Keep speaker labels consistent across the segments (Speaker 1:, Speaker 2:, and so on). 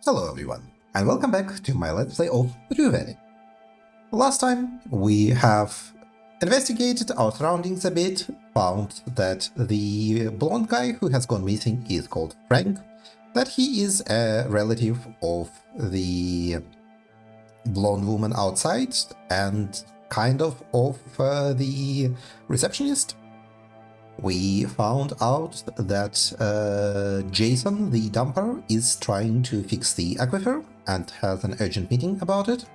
Speaker 1: Hello everyone, and welcome back to my Let's Play of Ruveni. Last time we have investigated our surroundings a bit, found that the blonde guy who has gone missing is called Frank, that he is a relative of the blonde woman outside and kind of the receptionist. We found out that Jason, the dumper, is trying to fix the aquifer and has an urgent meeting about it.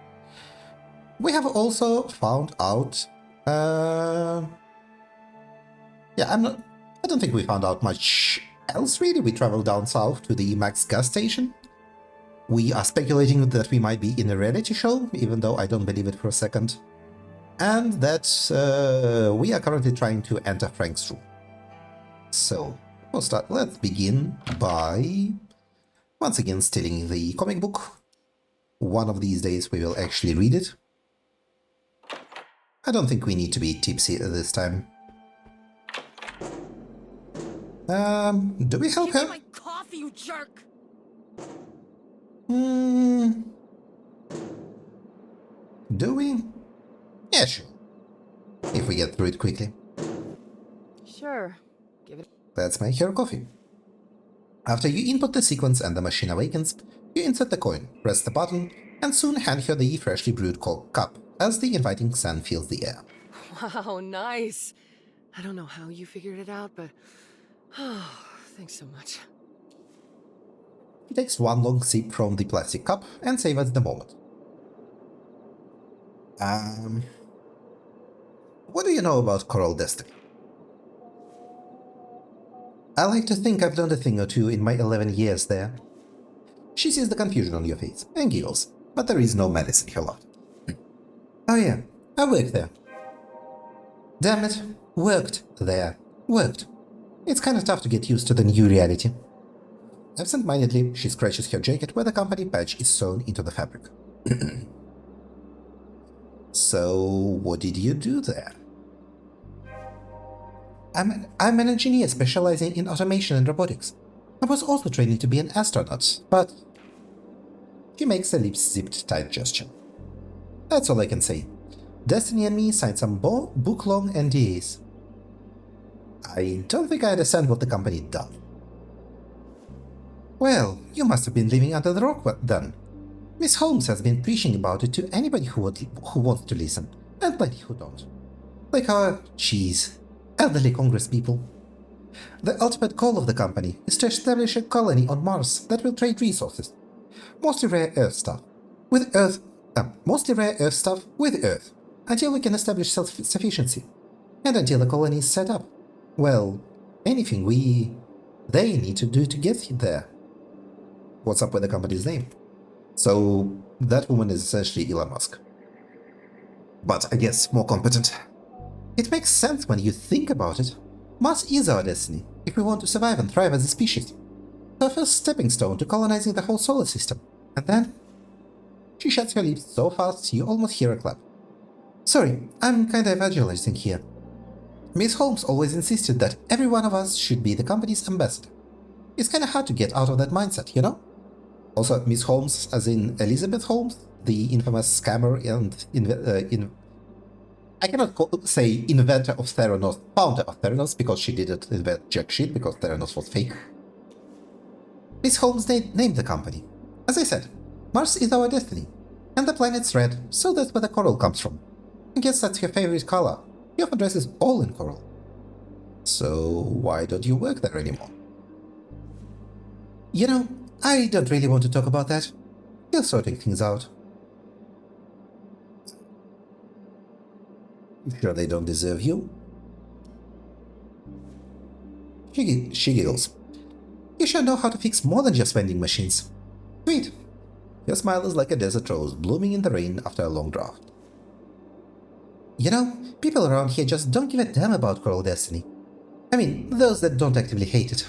Speaker 1: We have also found out... I don't think we found out much else really. We traveled down south to the Max gas station. We are speculating that we might be in a reality show, even though I don't believe it for a second. And that we are currently trying to enter Frank's room. So, let's begin by once again stealing the comic book. One of these days we will actually read it. I don't think we need to be tipsy this time. Do we help
Speaker 2: Give me
Speaker 1: her?
Speaker 2: my coffee, you jerk!
Speaker 1: Do we? Yeah, sure. If we get through it quickly.
Speaker 2: Sure. Give it.
Speaker 1: Let's make her coffee. After you input the sequence and the machine awakens, you insert the coin, press the button, and soon hand her the freshly brewed cup as the inviting scent fills the air.
Speaker 2: Wow, nice. I don't know how you figured it out, but thanks so much.
Speaker 1: He takes one long sip from the plastic cup and savors the moment. What do you know about Coral Destiny? I like to think I've learned a thing or two in my 11 years there. She sees the confusion on your face and giggles, but there is no malice in her laughter. Oh yeah, I worked there. Damn it, worked there. Worked. It's kinda tough to get used to the new reality. Absent-mindedly, she scratches her jacket where the company badge is sewn into the fabric. So, what did you do there? I'm an engineer specializing in automation and robotics. I was also training to be an astronaut, but... She makes a lips-zipped tight gesture. That's all I can say. Destiny and me signed some book-long NDAs. I don't think I understand what the company does. Well, you must have been living under the rock then. Miss Holmes has been preaching about it to anybody who wants to listen, and plenty who don't. Like our, elderly Congress people. The ultimate goal of the company is to establish a colony on Mars that will trade resources, mostly rare Earth stuff, with Earth, until we can establish self-sufficiency, and until the colony is set up. Well, anything they need to do to get there. What's up with the company's name? So, that woman is essentially Elon Musk. But I guess more competent. It makes sense when you think about it. Mars is our destiny, if we want to survive and thrive as a species. Our first stepping stone to colonizing the whole solar system. And then... She shuts her lips so fast you almost hear a clap. Sorry, I'm kinda evangelizing here. Miss Holmes always insisted that every one of us should be the company's ambassador. It's kinda hard to get out of that mindset, you know? Also, Miss Holmes, as in Elizabeth Holmes, the infamous scammer and I cannot say inventor of Theranos, founder of Theranos, because she didn't invent jack shit, because Theranos was fake. Miss Holmes named the company. As I said, Mars is our destiny, and the planet's red, so that's where the coral comes from. I guess that's her favorite color. She often dresses all in coral. So why don't you work there anymore? You know, I don't really want to talk about that. Still sorting things out. Sure they don't deserve you? She giggles. You sure know how to fix more than just vending machines. Sweet. Your smile is like a desert rose blooming in the rain after a long drought. You know, people around here just don't give a damn about Coral Destiny. I mean, those that don't actively hate it.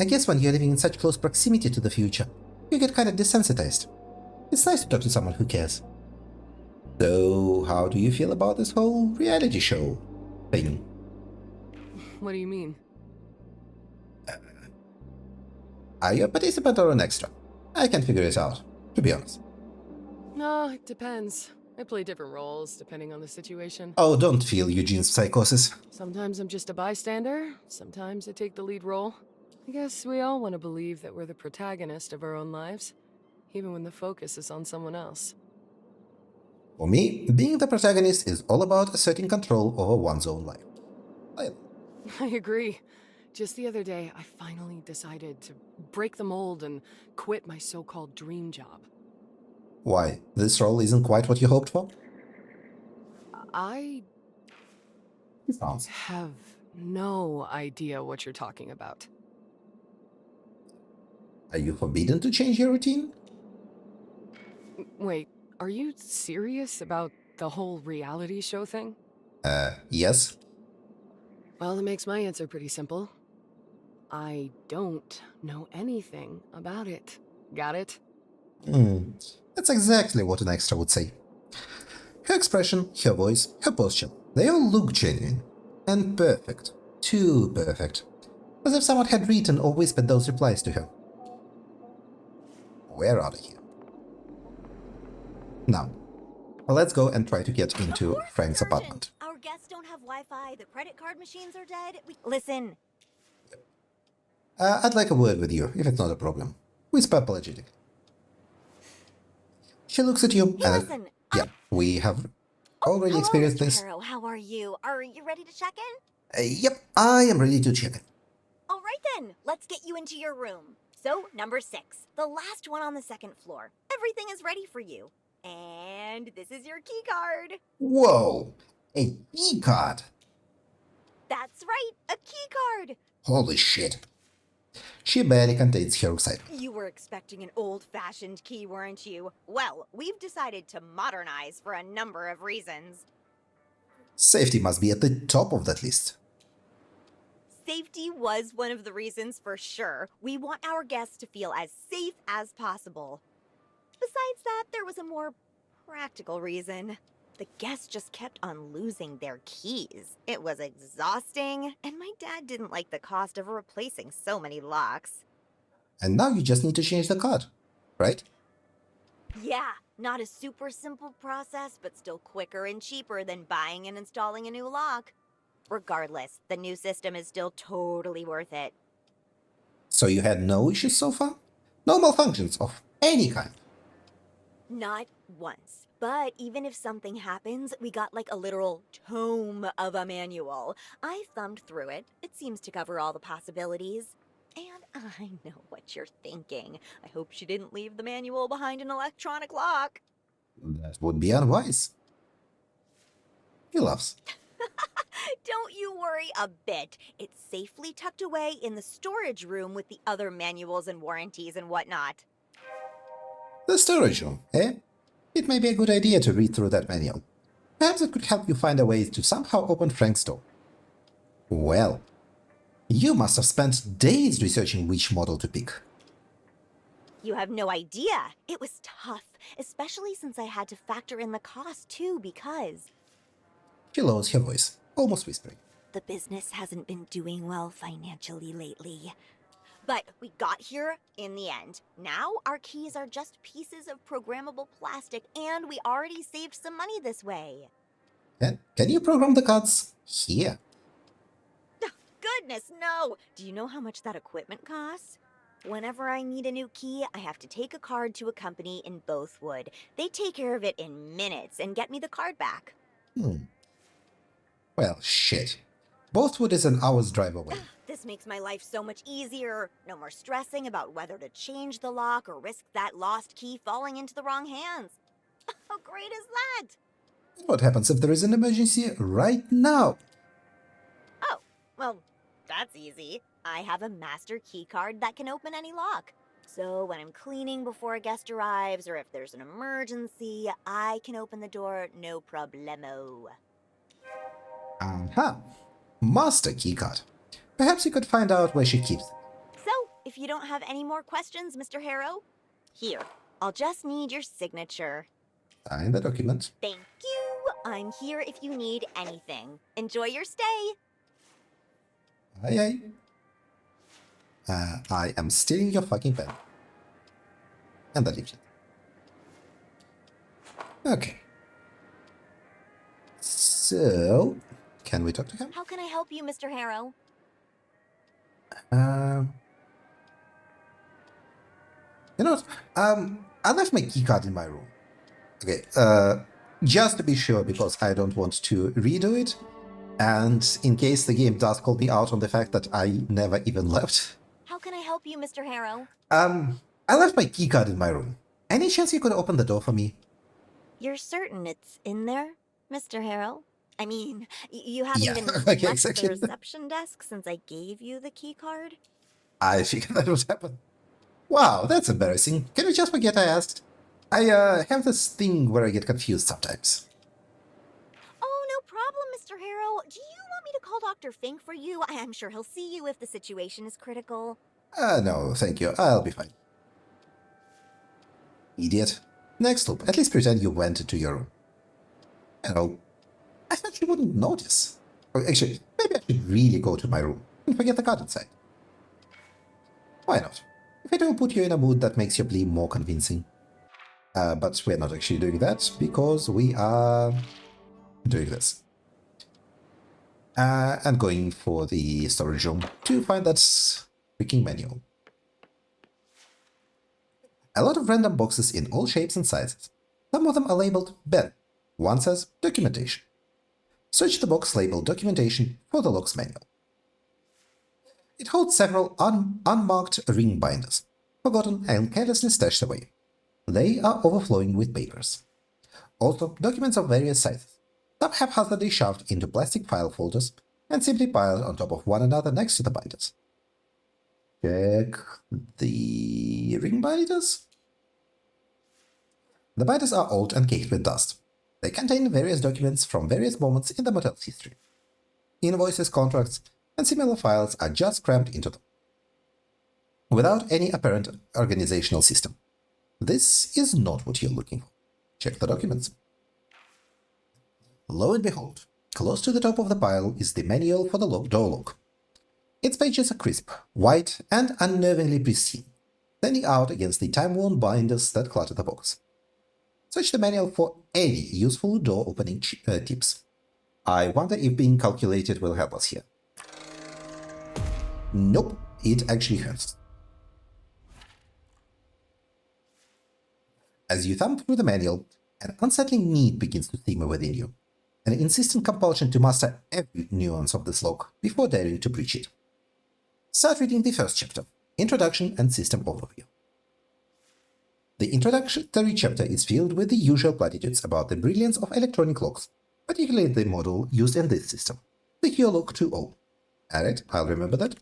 Speaker 1: I guess when you're living in such close proximity to the future, you get kind of desensitized. It's nice to talk to someone who cares. So, how do you feel about this whole reality show thing?
Speaker 2: What do you mean?
Speaker 1: Are you a participant or an extra? I can figure it out, to be honest.
Speaker 2: No, it depends. I play different roles depending on the situation.
Speaker 1: Oh, don't feel Eugene's psychosis.
Speaker 2: Sometimes I'm just a bystander, sometimes I take the lead role. I guess we all want to believe that we're the protagonist of our own lives, even when the focus is on someone else.
Speaker 1: For me, being the protagonist is all about asserting control over one's own life.
Speaker 2: I agree. Just the other day, I finally decided to break the mold and quit my so-called dream job.
Speaker 1: Why? This role isn't quite what you hoped for?
Speaker 2: I
Speaker 1: He frowns.
Speaker 2: have no idea what you're talking about.
Speaker 1: Are you forbidden to change your routine?
Speaker 2: Wait, are you serious about the whole reality show thing?
Speaker 1: Yes.
Speaker 2: Well, that makes my answer pretty simple. I don't know anything about it. Got it?
Speaker 1: That's exactly what an extra would say. Her expression, her voice, her posture, they all look genuine. And perfect. Too perfect. As if someone had written or whispered those replies to her. We're out of here. Now, let's go and try to get into Frank's apartment.
Speaker 3: Our guests don't have Wi-Fi, the credit card machines are dead. Listen.
Speaker 1: I'd like a word with you, if it's not a problem. Whisper apologetic. She looks at you
Speaker 3: Hey,
Speaker 1: and...
Speaker 3: listen.
Speaker 1: Yeah, we have already experienced
Speaker 3: Mr.
Speaker 1: this.
Speaker 3: Harrow, how are you? Are you ready to check in?
Speaker 1: Yep, I am ready to check it.
Speaker 3: All right then, let's get you into your room. So, number 6, the last one on the 2nd floor. Everything is ready for you. And this is your key card.
Speaker 1: Whoa! A key card!
Speaker 3: That's right, a key card.
Speaker 1: Holy shit. She barely contains her excitement.
Speaker 3: You were expecting an old-fashioned key, weren't you? Well, we've decided to modernize for a number of reasons.
Speaker 1: Safety must be at the top of that list.
Speaker 3: Safety was one of the reasons for sure. We want our guests to feel as safe as possible. Besides that, there was a more practical reason. The guests just kept on losing their keys. It was exhausting, and my dad didn't like the cost of replacing so many locks.
Speaker 1: And now you just need to change the card, right?
Speaker 3: Yeah, not a super simple process, but still quicker and cheaper than buying and installing a new lock. Regardless, the new system is still totally worth it.
Speaker 1: So you had no issues so far? No malfunctions of any kind?
Speaker 3: Not once. But even if something happens, we got like a literal tome of a manual. I thumbed through it. It seems to cover all the possibilities. And I know what you're thinking. I hope she didn't leave the manual behind an electronic lock.
Speaker 1: That would be unwise. He laughs.
Speaker 3: Don't you worry a bit. It's safely tucked away in the storage room with the other manuals and warranties and whatnot.
Speaker 1: The storage room, eh? It may be a good idea to read through that manual. Perhaps it could help you find a way to somehow open Frank's door. Well, you must have spent days researching which model to pick.
Speaker 3: You have no idea. It was tough, especially since I had to factor in the cost too because
Speaker 1: She lowers her voice, almost whispering.
Speaker 3: the business hasn't been doing well financially lately. But we got here in the end. Now our keys are just pieces of programmable plastic, and we already saved some money this way.
Speaker 1: Can you program the cards here?
Speaker 3: Goodness, no! Do you know how much that equipment costs? Whenever I need a new key, I have to take a card to a company in Bothwood. They take care of it in minutes and get me the card back.
Speaker 1: Well, shit. Bothwood is an hour's drive away.
Speaker 3: This makes my life so much easier. No more stressing about whether to change the lock or risk that lost key falling into the wrong hands. How great is that?
Speaker 1: What happens if there is an emergency right now?
Speaker 3: Oh, well, that's easy. I have a master key card that can open any lock. So when I'm cleaning before a guest arrives or if there's an emergency, I can open the door no problemo.
Speaker 1: Master keycard. Perhaps you could find out where she keeps it.
Speaker 3: So, if you don't have any more questions, Mr. Harrow, here, I'll just need your signature.
Speaker 1: Sign the document.
Speaker 3: Thank you. I'm here if you need anything. Enjoy your stay.
Speaker 1: Aye, aye. I am stealing your fucking pen. And that leaves it. Okay. So, can we talk to him?
Speaker 3: How can I help you, Mr. Harrow?
Speaker 1: You know what? I left my keycard in my room. Okay, just to be sure, because I don't want to redo it, and in case the game does call me out on the fact that I never even left.
Speaker 3: How can I help you, Mr. Harrow?
Speaker 1: I left my keycard in my room. Any chance you could open the door for me?
Speaker 3: You're certain it's in there, Mr. Harrow? I mean, you haven't
Speaker 1: Yeah,
Speaker 3: even
Speaker 1: okay,
Speaker 3: left
Speaker 1: exactly.
Speaker 3: the reception desk since I gave you the key card?
Speaker 1: I figured that would happen. Wow, that's embarrassing. Can you just forget I asked? I have this thing where I get confused sometimes.
Speaker 3: Oh, no problem, Mr. Harrow. Do you want me to call Dr. Fink for you? I'm sure he'll see you if the situation is critical.
Speaker 1: No, thank you. I'll be fine. Idiot. Next loop. At least pretend you went into your room. You know, I thought you wouldn't notice. Or actually, maybe I should really go to my room and forget the card inside. Why not? If it will put you in a mood that makes your plea more convincing. But we're not actually doing that because we are doing this. And going for the storage room to find that freaking manual. A lot of random boxes in all shapes and sizes. Some of them are labeled Ben. One says Documentation. Search the box labeled Documentation for the lock's manual. It holds several unmarked ring binders, forgotten and carelessly stashed away. They are overflowing with papers. Also, documents of various sizes, some haphazardly shoved into plastic file folders and simply piled on top of one another next to the binders. Check the ring binders. The binders are old and caked with dust. They contain various documents from various moments in the motel's history. Invoices, contracts, and similar files are just crammed into them, without any apparent organizational system. This is not what you're looking for. Check the documents. Lo and behold, close to the top of the pile is the manual for the door lock. Its pages are crisp, white, and unnervingly pristine, standing out against the time-worn binders that clutter the box. Search the manual for any useful door opening tips. I wonder if being calculated will help us here. Nope, it actually hurts. As you thumb through the manual, an unsettling need begins to simmer within you, an insistent compulsion to master every nuance of this lock before daring to breach it. Start reading the first chapter, Introduction and System Overview. The introductory chapter is filled with the usual platitudes about the brilliance of electronic locks, particularly the model used in this system, the HeoLock 2.0. Alright, I'll remember that.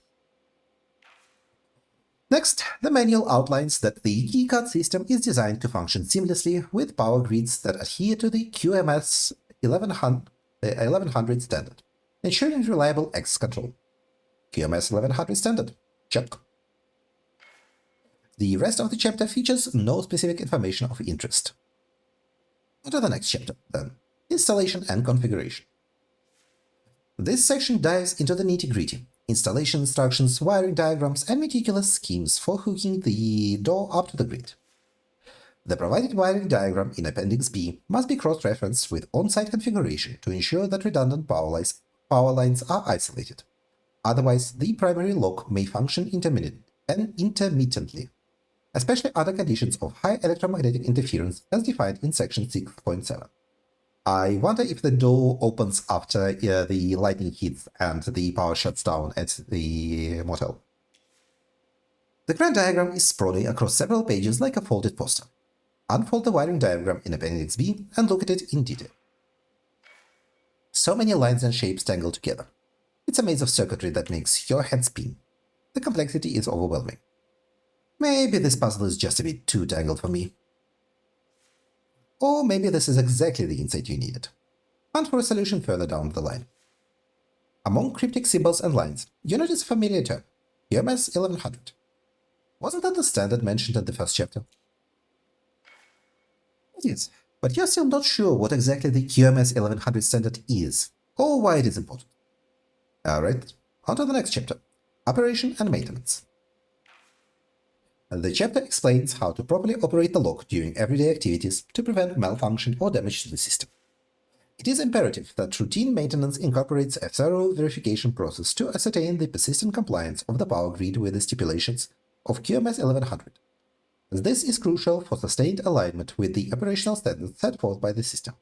Speaker 1: Next, the manual outlines that the keycard system is designed to function seamlessly with power grids that adhere to the QMS 1100 standard, ensuring reliable access control. QMS 1100 standard. Check. The rest of the chapter features no specific information of interest. On to the next chapter, then. Installation and configuration. This section dives into the nitty-gritty. Installation instructions, wiring diagrams, and meticulous schemes for hooking the door up to the grid. The provided wiring diagram in Appendix B must be cross-referenced with on-site configuration to ensure that redundant power lines are isolated. Otherwise, the primary lock may function intermittently, especially under conditions of high electromagnetic interference as defined in Section 6.7. I wonder if the door opens after the lightning hits and the power shuts down at the motel. The grand diagram is sprawling across several pages like a folded poster. Unfold the wiring diagram in Appendix B and look at it in detail. So many lines and shapes tangled together. It's a maze of circuitry that makes your head spin. The complexity is overwhelming. Maybe this puzzle is just a bit too tangled for me. Or maybe this is exactly the insight you needed. Hunt for a solution further down the line. Among cryptic symbols and lines, you notice a familiar term, QMS 1100. Wasn't that the standard mentioned in the first chapter? It is, but you're still not sure what exactly the QMS 1100 standard is, or why it is important. Alright, on to the next chapter, Operation and Maintenance. The chapter explains how to properly operate the lock during everyday activities to prevent malfunction or damage to the system. It is imperative that routine maintenance incorporates a thorough verification process to ascertain the persistent compliance of the power grid with the stipulations of QMS 1100. This is crucial for sustained alignment with the operational standards set forth by the system.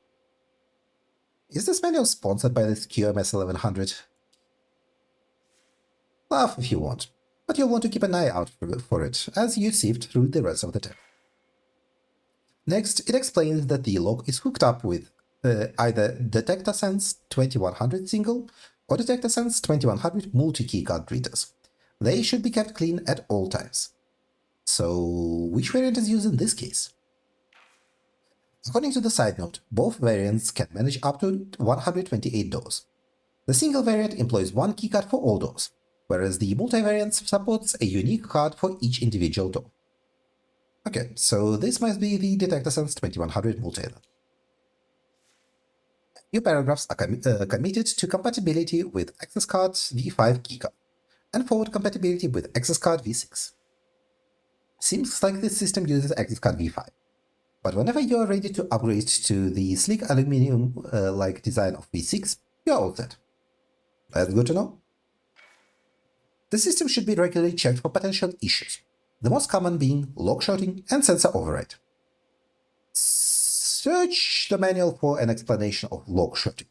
Speaker 1: Is this manual sponsored by this QMS 1100? Laugh if you want, but you'll want to keep an eye out for it as you sift through the rest of the text. Next, it explains that the lock is hooked up with either DetectorSense 2100 single or DetectorSense 2100 multi-keycard readers. They should be kept clean at all times. So, which variant is used in this case? According to the side note, both variants can manage up to 128 doors. The single variant employs one keycard for all doors, whereas the multi-variant supports a unique card for each individual door. Okay, so this must be the DetectorSense 2100 multi. New paragraphs are committed to compatibility with Access Card V5 keycard and forward compatibility with Access Card V6. Seems like this system uses Access Card V5, but whenever you are ready to upgrade to the sleek aluminum-like design of V6, you are all set. That's good to know. The system should be regularly checked for potential issues, the most common being lock shorting and sensor override. Search the manual for an explanation of lock shorting.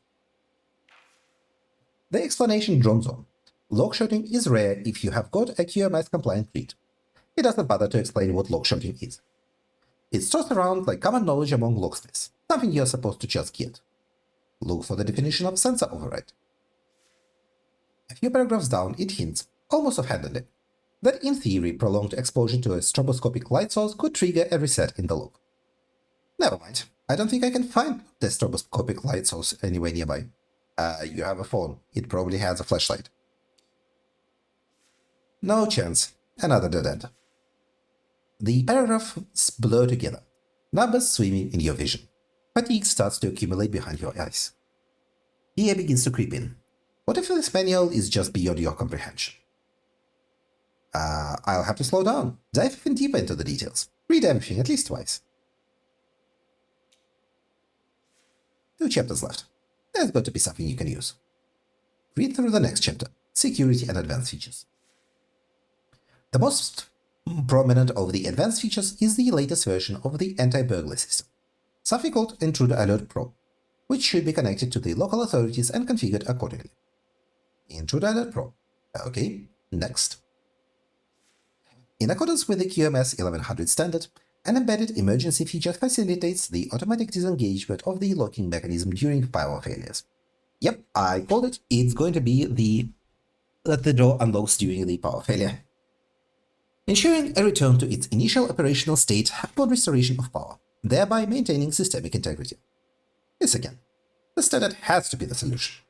Speaker 1: The explanation drones on. Lock shorting is rare if you have got a QMS-compliant read. It doesn't bother to explain what lock shorting is. It's tossed around like common knowledge among locksmiths, something you're supposed to just get. Look for the definition of sensor override. A few paragraphs down, it hints, almost offhandedly, that in theory prolonged exposure to a stroboscopic light source could trigger a reset in the lock. Never mind, I don't think I can find the stroboscopic light source anywhere nearby. You have a phone, it probably has a flashlight. No chance, another dead end. The paragraphs blur together, numbers swimming in your vision. Fatigue starts to accumulate behind your eyes. Fear begins to creep in. What if this manual is just beyond your comprehension? I'll have to slow down, dive even deeper into the details, read everything at least twice. 2 chapters left. There's got to be something you can use. Read through the next chapter, Security and Advanced Features. The most prominent of the advanced features is the latest version of the anti-burglary system, something called Intruder Alert Pro, which should be connected to the local authorities and configured accordingly. Intruder Alert Pro. Okay, next. In accordance with the QMS 1100 standard, an embedded emergency feature facilitates the automatic disengagement of the locking mechanism during power failures. Yep, I called it. It's going to be that the door unlocks during the power failure, ensuring a return to its initial operational state upon restoration of power, thereby maintaining systemic integrity. This again, the standard has to be the solution.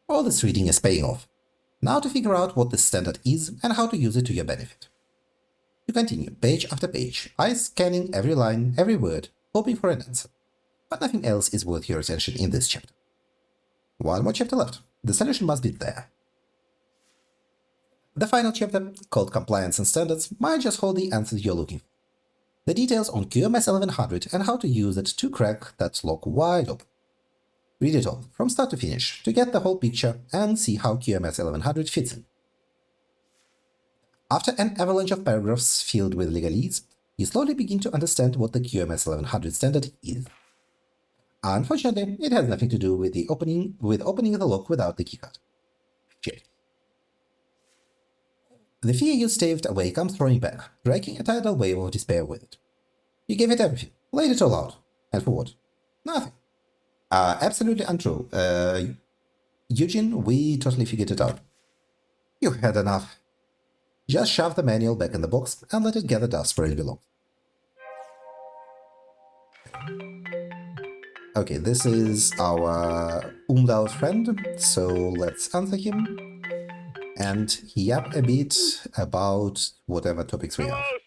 Speaker 1: All this reading is paying off. Now to figure out what this standard is and how to use it to your benefit. You continue, page after page, eyes scanning every line, every word, hoping for an answer. But nothing else is worth your attention in this chapter. One more chapter left. The solution must be there. The final chapter, called Compliance and Standards, might just hold the answers you're looking for. The details on QMS 1100 and how to use it to crack that lock wide open. Read it all, from start to finish, to get the whole picture and see how QMS 1100 fits in. After an avalanche of paragraphs filled with legalese, you slowly begin to understand what the QMS 1100 standard is. Unfortunately, it has nothing to do with opening the lock without the keycard. Shit. The fear you staved away comes roaring back, dragging a tidal wave of despair with it. You gave it everything, laid it all out, and for what? Nothing. Absolutely untrue. Eugene, we totally figured it out. You had enough. Just shove the manual back in the box and let it gather dust where it belongs. Okay, this is our umlaut friend, so let's answer him and yap a bit about whatever topics we have.
Speaker 4: Hello,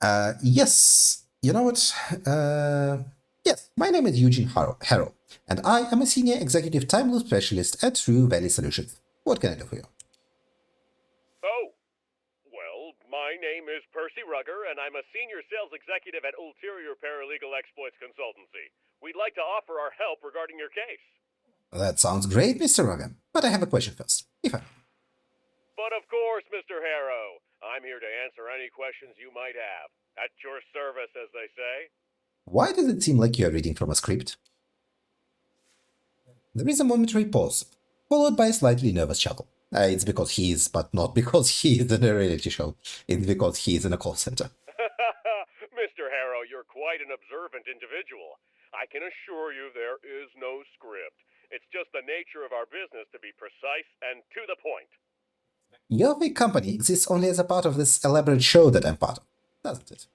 Speaker 4: sir.
Speaker 1: Yes, you know what? Yes, my name is Eugene Harrow, and I am a senior executive time loop specialist at True Valley Solutions. What can I do for you?
Speaker 4: Oh, My name is Percy Rugger, and I'm a senior sales executive at Ulterior Paralegal Exploits Consultancy. We'd like to offer our help regarding your case.
Speaker 1: That sounds great, Mr. Rogan. But I have a question first. If I...
Speaker 4: But of course, Mr. Harrow, I'm here to answer any questions you might have. At your service, as they say.
Speaker 1: Why does it seem like you're reading from a script? There is a momentary pause, followed by a slightly nervous chuckle. It's because he is, but not because he is in a reality show. It's because he is in a call center.
Speaker 4: Mr. Harrow, you're quite an observant individual. I can assure you there is no script. It's just the nature of our business to be precise and to the point.
Speaker 1: Your big company exists only as a part of this elaborate show that I'm part of, doesn't it?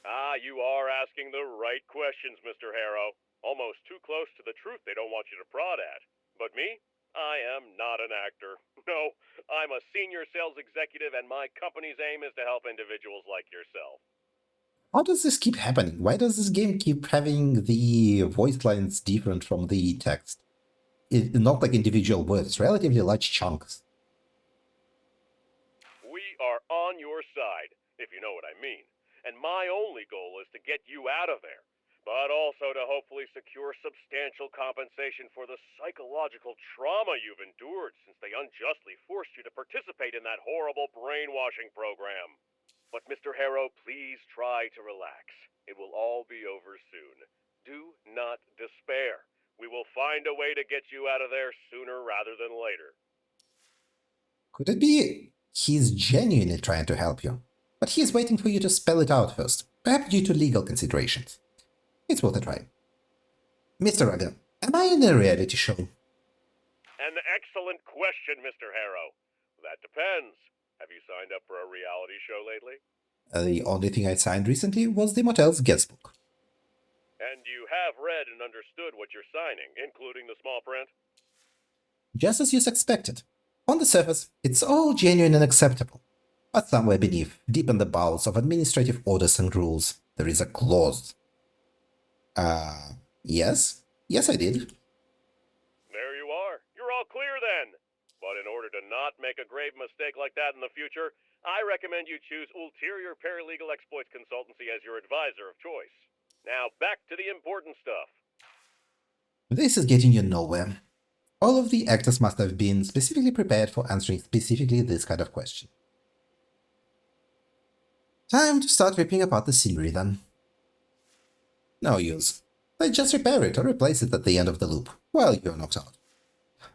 Speaker 4: Ah, you are asking the right questions, Mr. Harrow. Almost too close to the truth they don't want you to prod at. But me? I am not an actor. No, I'm a senior sales executive, and my company's aim is to help individuals like yourself.
Speaker 1: How does this keep happening? Why does this game keep having the voice lines different from the text? Not like individual words, relatively large chunks.
Speaker 4: We are on your side, if you know what I mean. And my only goal is to get you out of there, but also to hopefully secure substantial compensation for the psychological trauma you've endured since they unjustly forced you to participate in that horrible brainwashing program. But Mr. Harrow, please try to relax. It will all be over soon. Do not despair. We will find a way to get you out of there sooner rather than later.
Speaker 1: Could it be he's genuinely trying to help you, but he's waiting for you to spell it out first, perhaps due to legal considerations? It's worth a try. Mr. Raga, am I in a reality show?
Speaker 4: An excellent question, Mr. Harrow. That depends. Have you signed up for a reality show lately?
Speaker 1: The only thing I signed recently was the motel's guest book.
Speaker 4: And you have read and understood what you're signing, including the small print?
Speaker 1: Just as you suspected. On the surface, it's all genuine and acceptable. But somewhere beneath, deep in the bowels of administrative orders and rules, there is a clause. Yes? Yes, I did.
Speaker 4: There you are. You're all clear then. But in order to not make a grave mistake like that in the future, I recommend you choose Ulterior Paralegal Exploits Consultancy as your advisor of choice. Now, back to the important stuff.
Speaker 1: This is getting you nowhere. All of the actors must have been specifically prepared for answering specifically this kind of question. Time to start ripping apart the scenery then. No use. They just repair it or replace it at the end of the loop, while you're knocked out.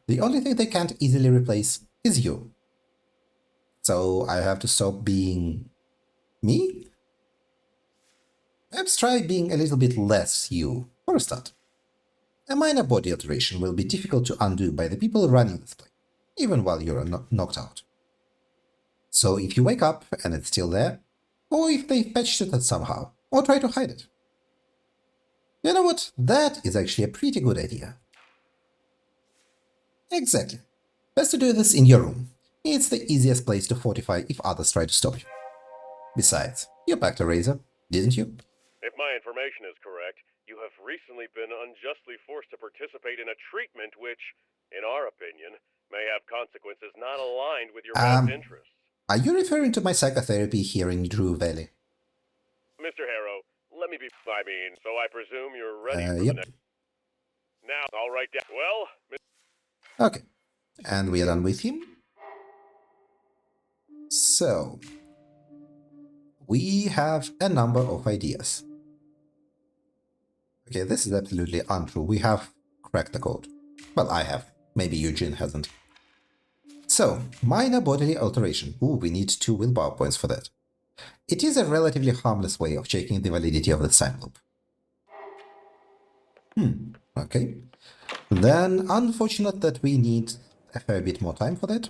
Speaker 1: The only thing they can't easily replace is you. So I have to stop being... me? Perhaps try being a little bit less you, for a start. A minor body alteration will be difficult to undo by the people running this play, even while you're knocked out. So if you wake up and it's still there, or if they've patched it somehow, or try to hide it. You know what? That is actually a pretty good idea. Exactly. Best to do this in your room. It's the easiest place to fortify if others try to stop you. Besides, you packed a razor, didn't you?
Speaker 4: If my information is correct, you have recently been unjustly forced to participate in a treatment which, in our opinion, may have consequences not aligned with your best interests.
Speaker 1: Are you referring to my psychotherapy here in Drew Valley?
Speaker 4: Mr. Harrow, let me be... so I presume you're ready for
Speaker 1: Yep.
Speaker 4: the next... Now, I'll write down... Well,
Speaker 1: Okay. And we are done with him. So, we have a number of ideas. Okay, this is absolutely untrue. We have cracked the code. Well, I have. Maybe Eugene hasn't. So, minor bodily alteration. Ooh, we need 2 willpower points for that. It is a relatively harmless way of checking the validity of the time loop. Okay. Then, unfortunate that we need a fair bit more time for that.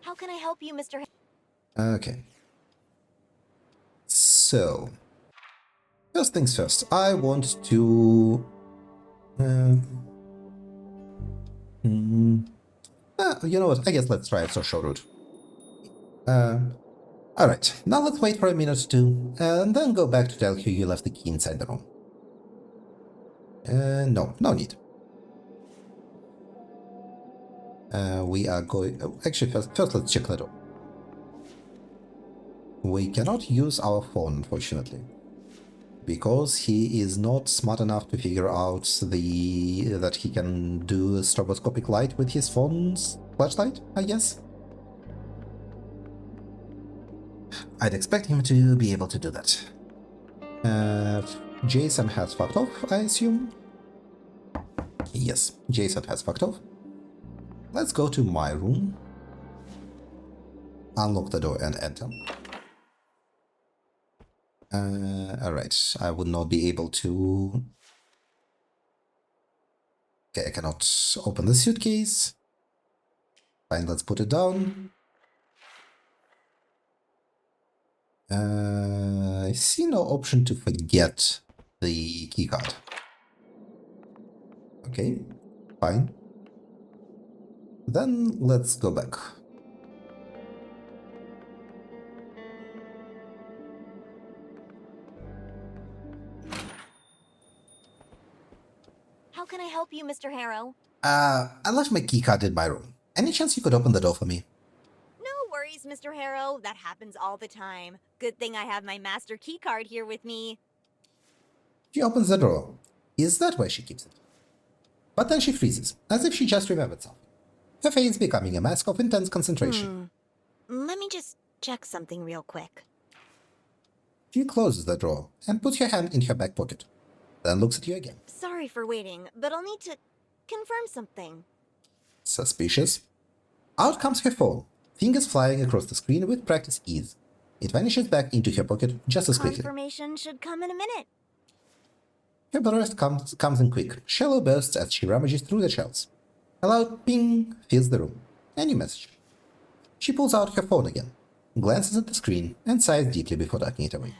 Speaker 3: How can I help you, Mr.
Speaker 1: Okay. So, first things first, I want to... you know what, I guess let's try a social route. Alright, now let's wait for a minute or two, and then go back to tell Hugh you left the key inside the room. No need. We are going... actually, first let's check the door. We cannot use our phone, unfortunately, because he is not smart enough to figure out that he can do a stroboscopic light with his phone's flashlight, I guess. I'd expect him to be able to do that. Jason has fucked off, I assume. Yes, Jason has fucked off. Let's go to my room. Unlock the door and enter. Alright, I would not be able to... Okay, I cannot open the suitcase. Fine, let's put it down. I see no option to forget the keycard. Okay, fine. Then let's go back.
Speaker 3: How can I help you, Mr. Harrow?
Speaker 1: I left my keycard in my room. Any chance you could open the door for me?
Speaker 3: No worries, Mr. Harrow. That happens all the time. Good thing I have my master keycard here with me.
Speaker 1: She opens the drawer. Is that where she keeps it? But then she freezes, as if she just remembered something. Her face becoming a mask of intense concentration.
Speaker 3: Let me just check something real quick.
Speaker 1: She closes the drawer and puts her hand in her back pocket, then looks at you again.
Speaker 3: Sorry for waiting, but I'll need to confirm something.
Speaker 1: Suspicious. Out comes her phone, fingers flying across the screen with practice ease. It vanishes back into her pocket just as quickly.
Speaker 3: Confirmation should come in a minute.
Speaker 1: Her burst comes in quick, shallow bursts as she rummages through the shelves. A loud ping fills the room. A new message. She pulls out her phone again, glances at the screen, and sighs deeply before tucking it away.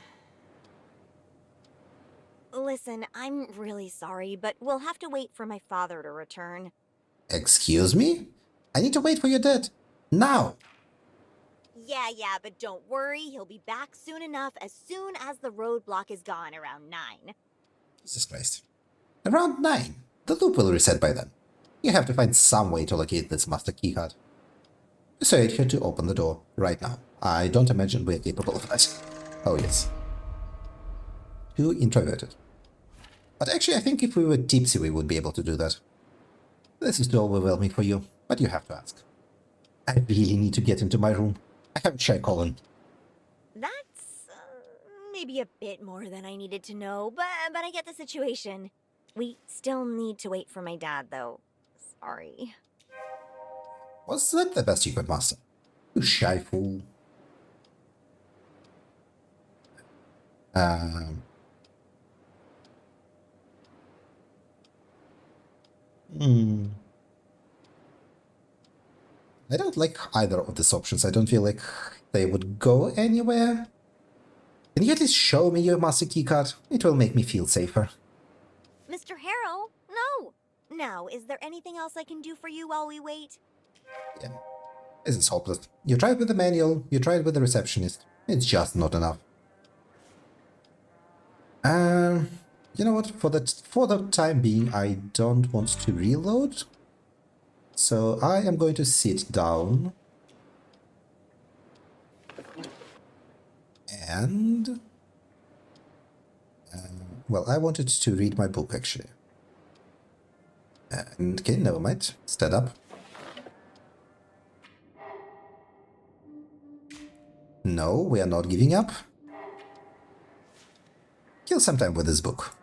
Speaker 3: Listen, I'm really sorry, but we'll have to wait for my father to return.
Speaker 1: Excuse me? I need to wait for your dad. Now!
Speaker 3: Yeah, but don't worry, he'll be back soon enough, as soon as the roadblock is gone around 9.
Speaker 1: Jesus Christ. Around 9. The loop will reset by then. You have to find some way to locate this master keycard. Persuade her to open the door right now. I don't imagine we're capable of that. Oh yes. Too introverted. But actually I think if we were tipsy we would be able to do that. This is too overwhelming for you, but you have to ask. I really need to get into my room. I have a shy colon.
Speaker 3: That's maybe a bit more than I needed to know, but I get the situation. We still need to wait for my dad, though. Sorry.
Speaker 1: Was that the best you could master? You shy fool. I don't like either of these options. I don't feel like they would go anywhere. Can you at least show me your master keycard? It will make me feel safer.
Speaker 3: Mr. Harrow? No! Now, is there anything else I can do for you while we wait?
Speaker 1: Yeah. This is hopeless. You tried with the manual, you tried with the receptionist. It's just not enough. You know what? For the time being, I don't want to reload. So I am going to sit down. And... well, I wanted to read my book, actually. And, okay, never mind. Stand up. No, we are not giving up. Kill some time with this book.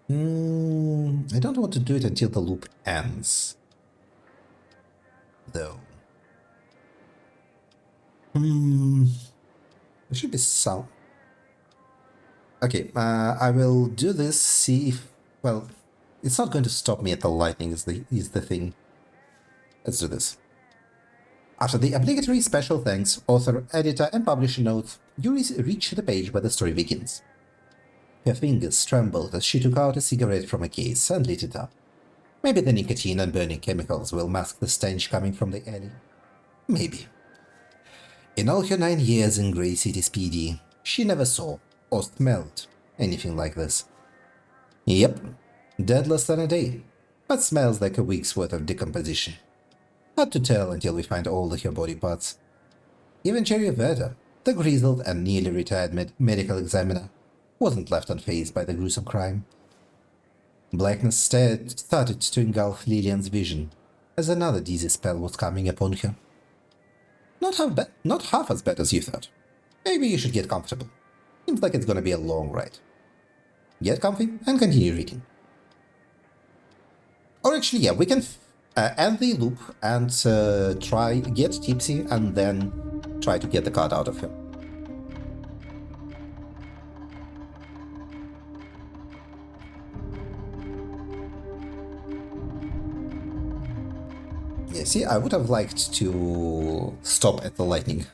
Speaker 1: I don't want to do it until the loop ends. Though. There should be some... Okay, I will do this, see if... Well, it's not going to stop me at the lightning is the thing. Let's do this. After the obligatory special thanks, author, editor, and publisher notes, you reach the page where the story begins. Her fingers trembled as she took out a cigarette from a case and lit it up. Maybe the nicotine and burning chemicals will mask the stench coming from the alley. Maybe. In all her 9 years in Grey City PD, she never saw or smelled anything like this. Yep, dead less than a day, but smells like a week's worth of decomposition. Hard to tell until we find all of her body parts. Even Cherry Verda, the grizzled and nearly retired medical examiner, wasn't left unfazed by the gruesome crime. Blackness started to engulf Lillian's vision as another dizzy spell was coming upon her. Not half as bad as you thought. Maybe you should get comfortable. Seems like it's gonna be a long ride. Get comfy and continue reading. Or actually, yeah, we can end the loop and try get tipsy and then try to get the card out of him. Yeah, see, I would have liked to stop at the lightning.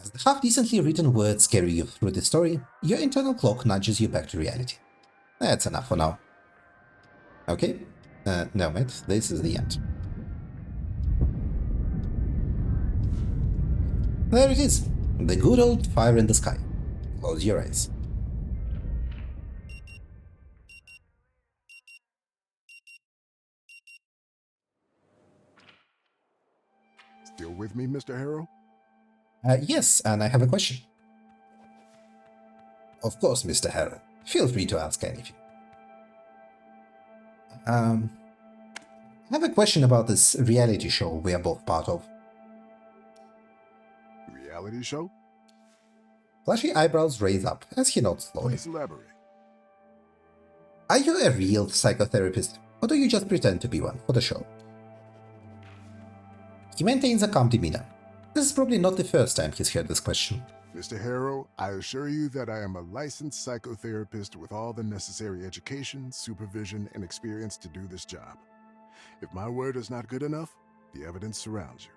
Speaker 1: As the half-decently written words carry you through the story, your internal clock nudges you back to reality. That's enough for now. Okay? No, mate, this is the end. There it is. The good old fire in the sky. Close your eyes.
Speaker 5: Still with me, Mr. Harrow?
Speaker 1: Yes, and I have a question. Of course, Mr. Harrow. Feel free to ask anything. I have a question about this reality show we are both part of.
Speaker 5: Reality show?
Speaker 1: Flashy eyebrows raise up as he nods slowly.
Speaker 5: Please elaborate.
Speaker 1: Are you a real psychotherapist, or do you just pretend to be one for the show? He maintains a calm demeanor. This is probably not the first time he's heard this question.
Speaker 5: Mr. Harrow, I assure you that I am a licensed psychotherapist with all the necessary education, supervision, and experience to do this job. If my word is not good enough, the evidence surrounds you.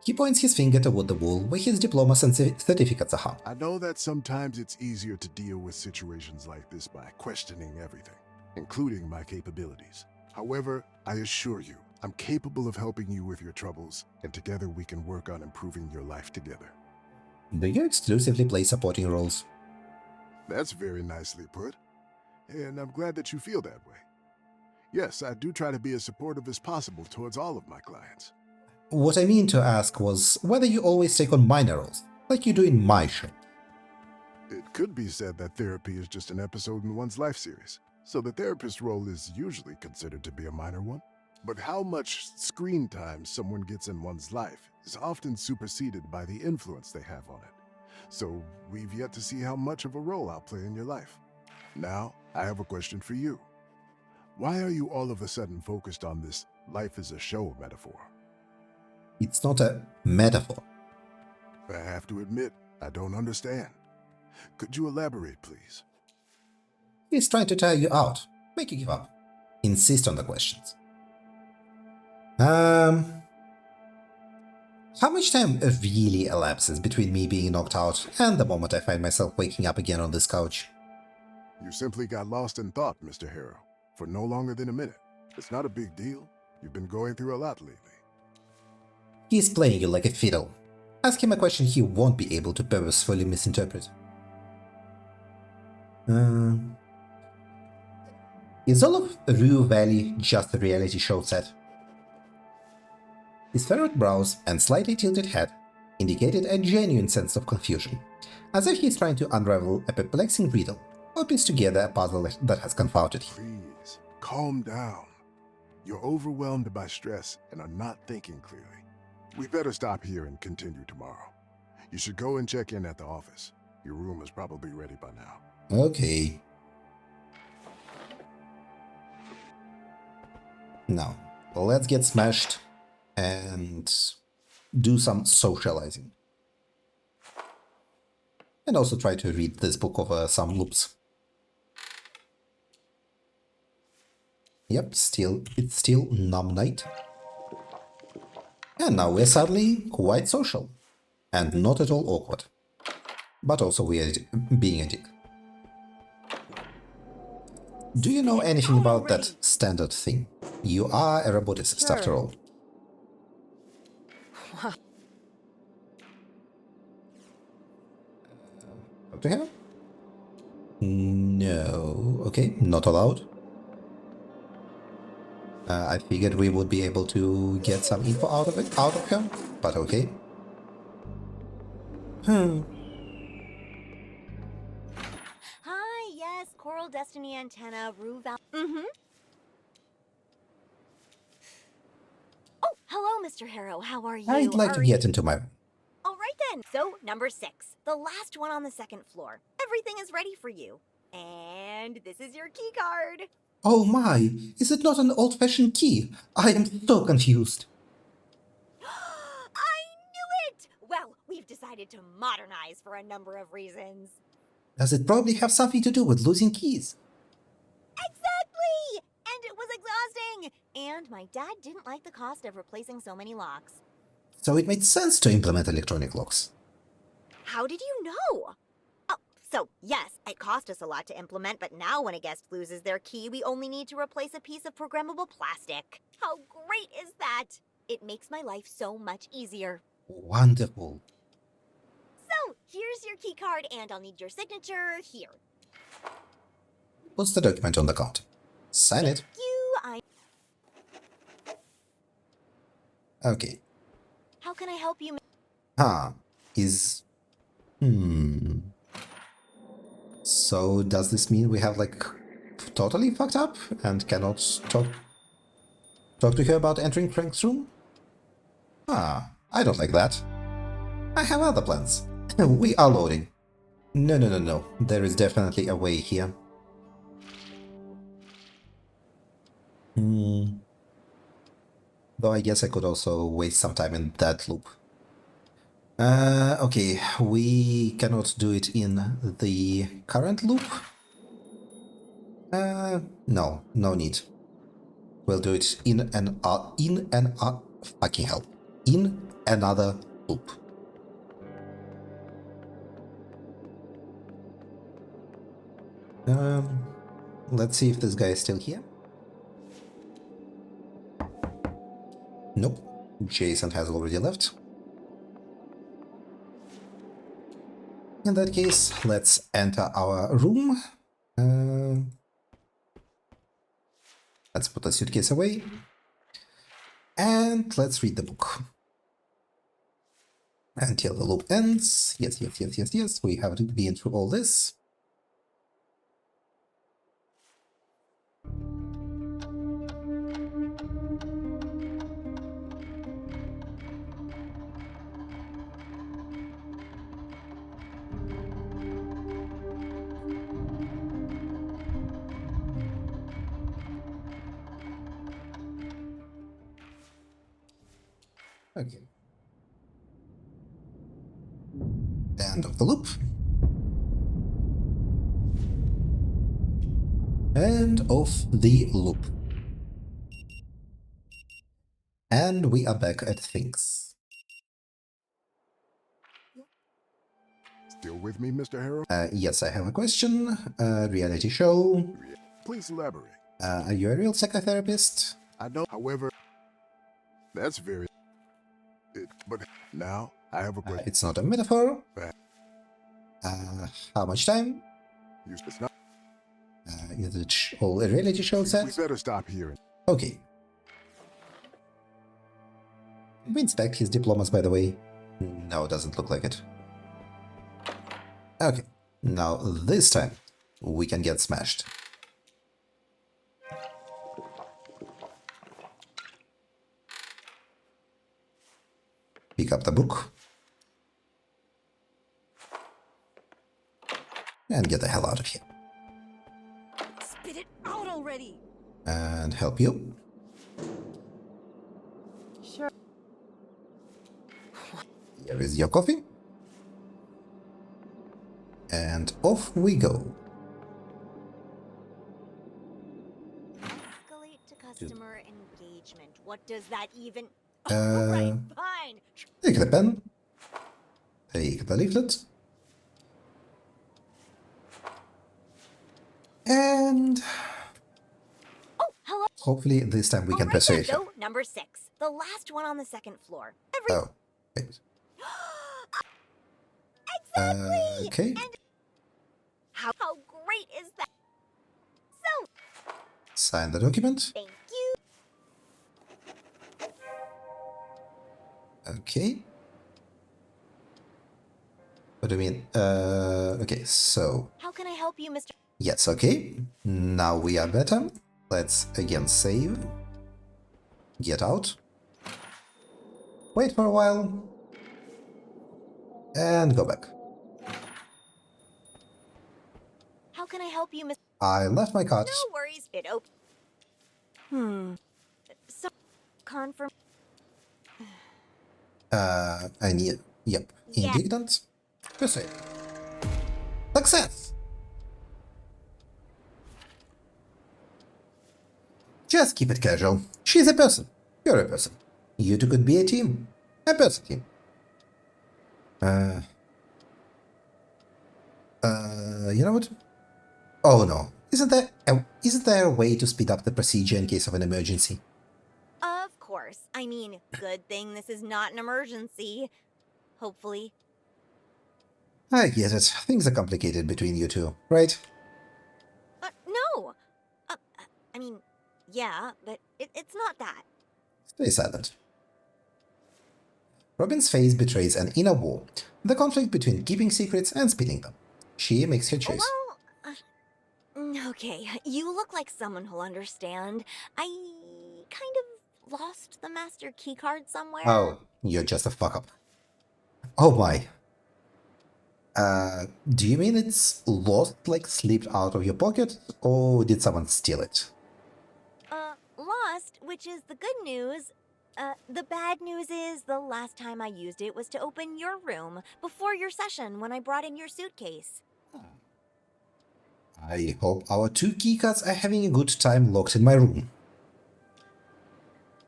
Speaker 1: He points his finger toward the wall where his diplomas and certificates are hung.
Speaker 5: I know that sometimes it's easier to deal with situations like this by questioning everything, including my capabilities. However, I assure you, I'm capable of helping you with your troubles, and together we can work on improving your life together.
Speaker 1: Do you exclusively play supporting roles?
Speaker 5: That's very nicely put, and I'm glad that you feel that way. Yes, I do try to be as supportive as possible towards all of my clients.
Speaker 1: What I mean to ask was whether you always take on minor roles, like you do in my show.
Speaker 5: It could be said that therapy is just an episode in one's life series, so the therapist role is usually considered to be a minor one. But how much screen time someone gets in one's life is often superseded by the influence they have on it. So we've yet to see how much of a role I'll play in your life. Now, I have a question for you. Why are you all of a sudden focused on this life is a show metaphor?
Speaker 1: It's not a metaphor.
Speaker 5: I have to admit, I don't understand. Could you elaborate, please?
Speaker 1: He's trying to tire you out, make you give up. Insist on the questions. How much time really elapses between me being knocked out and the moment I find myself waking up again on this couch?
Speaker 5: You simply got lost in thought, Mr. Harrow, for no longer than a minute. It's not a big deal. You've been going through a lot lately.
Speaker 1: He's playing you like a fiddle. Ask him a question he won't be able to purposefully misinterpret. Is all of Rue Valley just a reality show set? His furrowed brows and slightly tilted head indicated a genuine sense of confusion, as if he's trying to unravel a perplexing riddle or piece together a puzzle that has confounded him.
Speaker 5: Please, calm down. You're overwhelmed by stress and are not thinking clearly. We better stop here and continue tomorrow. You should go and check in at the office. Your room is probably ready by now.
Speaker 1: Okay. Now, let's get smashed and do some socializing. And also try to read this book over some loops. Yep, it's still numb night. And now we're suddenly quite social. And not at all awkward. But also weird being a dick. Do you know anything about that standard thing? You are a roboticist after all. Talk to him? No. Okay, not allowed. I figured we would be able to get some info out of him, but okay.
Speaker 3: Hi, yes, Coral Destiny Antenna, Rue Val. Mm-hmm. Oh, hello, Mr. Harrow. How are you?
Speaker 1: I'd like to get into my...
Speaker 3: All right then. So, number 6, the last one on the second floor. Everything is ready for you. And this is your key card.
Speaker 1: Oh my, is it not an old-fashioned key? I am so confused.
Speaker 3: I knew it! Well, we've decided to modernize for a number of reasons.
Speaker 1: Does it probably have something to do with losing keys?
Speaker 3: Exactly! And it was exhausting! And my dad didn't like the cost of replacing so many locks.
Speaker 1: So it made sense to implement electronic locks.
Speaker 3: How did you know? Oh, so yes, it cost us a lot to implement, but now when a guest loses their key, we only need to replace a piece of programmable plastic. How great is that? It makes my life so much easier.
Speaker 1: Wonderful.
Speaker 3: So, here's your key card, and I'll need your signature here.
Speaker 1: Puts the document on the card. Sign it. Okay.
Speaker 3: How can I help you?
Speaker 1: Is... So does this mean we have, like, totally fucked up and cannot talk to her about entering Frank's room? I don't like that. I have other plans. We are loading. No. There is definitely a way here. Though I guess I could also waste some time in that loop. Okay, we cannot do it in the current loop. No need. We'll do it in fucking hell, in another loop. Let's see if this guy is still here. Nope, Jason has already left. In that case, let's enter our room. Let's put the suitcase away. And let's read the book. Until the loop ends. Yes. We have been through all this. Okay. End of the loop. End of the loop. And we are back at things.
Speaker 5: Still with me, Mr. Harrow?
Speaker 1: Yes, I have a question. Reality show.
Speaker 5: Please elaborate.
Speaker 1: Are you a real psychotherapist?
Speaker 5: I don't, however, that's very... but now, I have a question.
Speaker 1: It's not a metaphor.
Speaker 5: Right.
Speaker 1: How much time?
Speaker 5: It's not...
Speaker 1: Is it all a reality show set?
Speaker 5: We better stop here.
Speaker 1: Okay. Did we inspect his diplomas, by the way? No, it doesn't look like it. Okay. Now, this time, we can get smashed. Pick up the book. And get the hell out of here.
Speaker 3: Spit it out already!
Speaker 1: And help you.
Speaker 2: Sure.
Speaker 1: Here is your coffee. And off we go.
Speaker 3: Escalate to customer engagement. What does that even...
Speaker 1: Uh,
Speaker 3: right, fine.
Speaker 1: Take the pen. Take the leaflet. And
Speaker 3: Oh, hello.
Speaker 1: hopefully this time we can persuade him.
Speaker 3: So, number 6, the last one on the second floor.
Speaker 1: Oh, wait.
Speaker 3: Exactly!
Speaker 1: Okay.
Speaker 3: And how great is that? So,
Speaker 1: Sign the document.
Speaker 3: thank you.
Speaker 1: Okay. What do you mean? Okay, so...
Speaker 3: How can I help you, Mr.
Speaker 1: Yes, okay. Now we are better. Let's again save. Get out. Wait for a while. And go back.
Speaker 3: How can I help you, Mr.
Speaker 1: I left my card.
Speaker 3: No worries. It So, confirm.
Speaker 1: I need... Yep.
Speaker 3: Yeah.
Speaker 1: Indignant. Persuade. Success! Just keep it casual. She's a person. You're a person. You two could be a team. A person team. You know what? Oh no. Isn't there a way to speed up the procedure in case of an emergency?
Speaker 3: Of course. I mean, good thing this is not an emergency. Hopefully.
Speaker 1: I get it. Things are complicated between you two, right?
Speaker 3: No. I mean, yeah, but it's not that.
Speaker 1: Stay silent. Robin's face betrays an inner war, the conflict between keeping secrets and spilling them. She makes her choice.
Speaker 3: Well, okay, you look like someone who'll understand. I kind of lost the master keycard somewhere.
Speaker 1: Oh, you're just a fuck up. Oh my. Do you mean it's lost, like slipped out of your pocket, or did someone steal it?
Speaker 3: Lost, which is the good news. The bad news is the last time I used it was to open your room before your session when I brought in your suitcase.
Speaker 1: I hope our two keycards are having a good time locked in my room.